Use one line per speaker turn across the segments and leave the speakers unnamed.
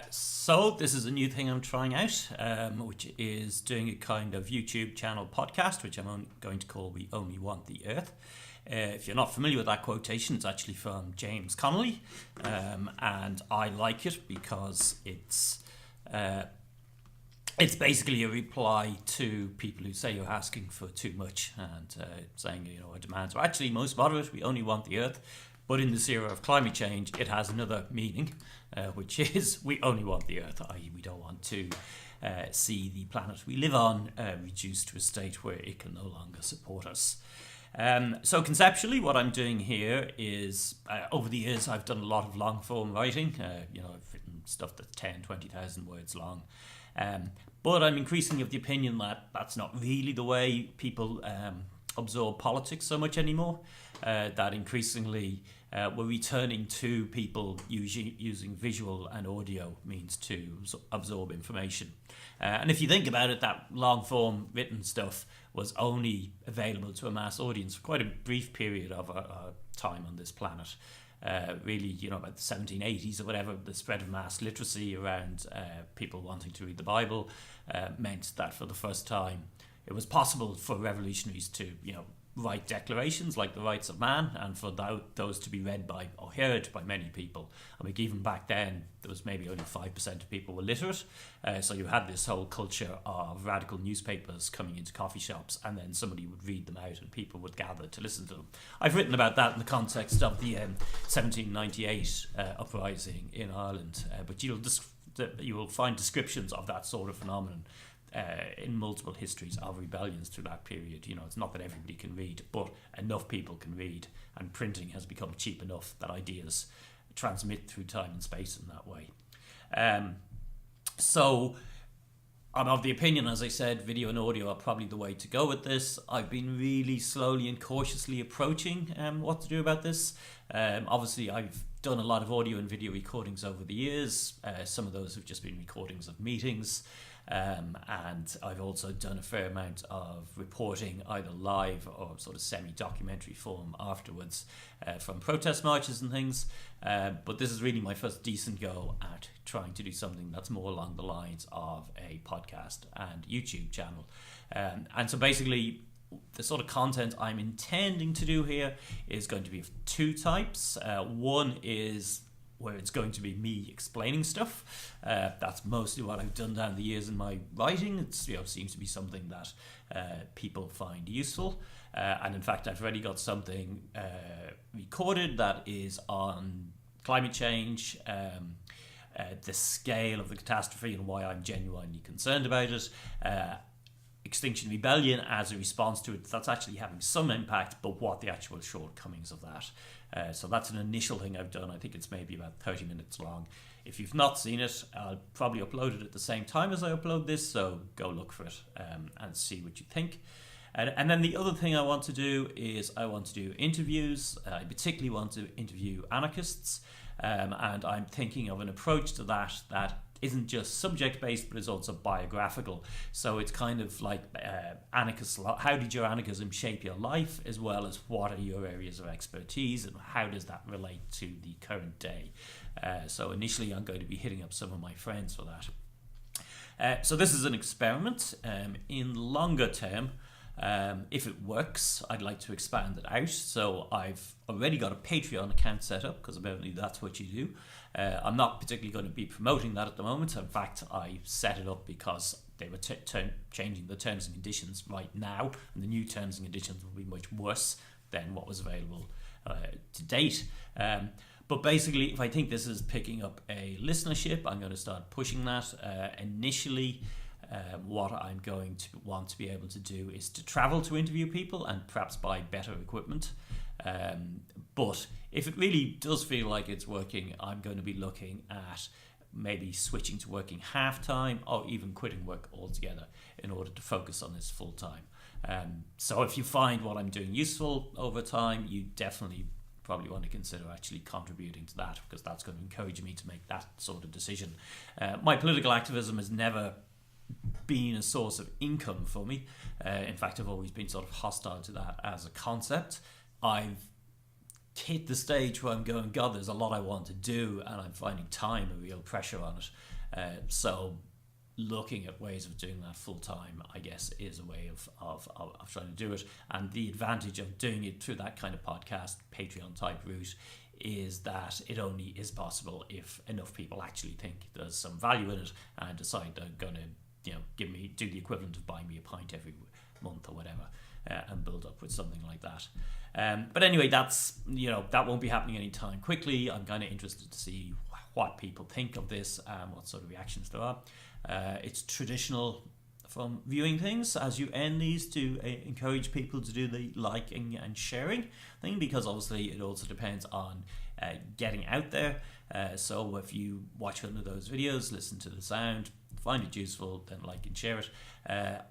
So this is a new thing I'm trying out, which is doing a kind of YouTube channel podcast, which I'm going to call We Only Want the Earth. If you're not familiar with that quotation, it's actually from James Connolly, and I like it because it's basically a reply to people who say you're asking for too much and saying, our demands are actually most moderate, we only want the Earth. But in this era of climate change, it has another meaning, which is we only want the Earth, i.e. we don't want to see the planet we live on reduced to a state where it can no longer support us. So conceptually, what I'm doing here is, over the years, I've done a lot of long-form writing. I've written stuff that's 10, 20,000 words long. But I'm increasingly of the opinion that that's not really the way people absorb politics so much anymore. That increasingly we're returning to people using visual and audio means to absorb information. And if you think about it, that long-form written stuff was only available to a mass audience for quite a brief period of our time on this planet. Really, about the 1780s or whatever, the spread of mass literacy around people wanting to read the Bible meant that for the first time it was possible for revolutionaries to, write declarations like the rights of man, and for those to be read by or heard by many people. I mean, even back then, there was maybe only 5% of people were literate. So you had this whole culture of radical newspapers coming into coffee shops, and then somebody would read them out and people would gather to listen to them. I've written about that in the context of the 1798 uprising in Ireland, but you will find descriptions of that sort of phenomenon in multiple histories of rebellions through that period. It's not that everybody can read, but enough people can read, and printing has become cheap enough that ideas transmit through time and space in that way. So I'm of the opinion, as I said, video and audio are probably the way to go with this. I've been really slowly and cautiously approaching what to do about this. Obviously, I've done a lot of audio and video recordings over the years. Some of those have just been recordings of meetings. And I've also done a fair amount of reporting, either live or sort of semi-documentary form afterwards, from protest marches and things. But this is really my first decent go at trying to do something that's more along the lines of a podcast and YouTube channel. And so basically, the sort of content I'm intending to do here is going to be of two types. One is where it's going to be me explaining stuff. That's mostly what I've done down the years in my writing. It seems to be something that people find useful. And in fact, I've already got something recorded that is on climate change, the scale of the catastrophe and why I'm genuinely concerned about it. Extinction Rebellion as a response to it, that's actually having some impact, but what the actual shortcomings of that. So that's an initial thing I've done. I think it's maybe about 30 minutes long. If you've not seen it, I'll probably upload it at the same time as I upload this, so go look for it and see what you think. And then the other thing I want to do is I want to do interviews. I particularly want to interview anarchists, and I'm thinking of an approach to that isn't just subject-based, but is also biographical. So it's kind of like how did your anarchism shape your life, as well as what are your areas of expertise and how does that relate to the current day. So initially I'm going to be hitting up some of my friends for that. So this is an experiment. In longer term, if it works, I'd like to expand it out. So I've already got a Patreon account set up, because apparently that's what you do. I'm not particularly going to be promoting that at the moment. In fact, I set it up because they were changing the terms and conditions right now, and the new terms and conditions will be much worse than what was available to date. But basically, if I think this is picking up a listenership, I'm going to start pushing that. Initially, what I'm going to want to be able to do is to travel to interview people and perhaps buy better equipment. But if it really does feel like it's working, I'm going to be looking at maybe switching to working half-time or even quitting work altogether in order to focus on this full-time. So if you find what I'm doing useful over time, you definitely probably want to consider actually contributing to that, because that's going to encourage me to make that sort of decision. My political activism has never been a source of income for me. In fact, I've always been sort of hostile to that as a concept. I've hit the stage where I'm going, God, there's a lot I want to do, and I'm finding time a real pressure on it. So looking at ways of doing that full time, I guess, is a way of trying to do it. And the advantage of doing it through that kind of podcast, Patreon type route, is that it only is possible if enough people actually think there's some value in it and decide they're going to, do the equivalent of buying me a pint every month or whatever, and build up with something like that. But anyway, that's, that won't be happening anytime quickly. I'm kind of interested to see what people think of this and what sort of reactions there are. It's traditional from viewing things as you end these to encourage people to do the liking and sharing thing, because obviously it also depends on getting out there. So if you watch one of those videos, listen to the sound, find it useful, then like and share it.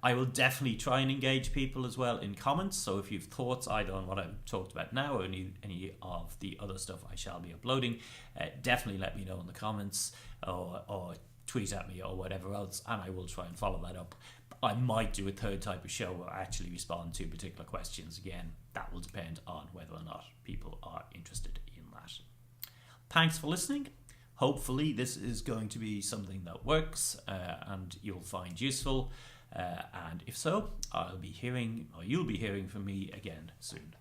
I will definitely try and engage people as well in comments. So if you've thoughts either on what I've talked about now or any of the other stuff I shall be uploading, definitely let me know in the comments or tweet at me or whatever else, and I will try and follow that up. I might do a third type of show where I actually respond to particular questions. Again, that will depend on whether or not people are interested in that. Thanks for listening. Hopefully this is going to be something that works and you'll find useful. And if so, you'll be hearing from me again soon.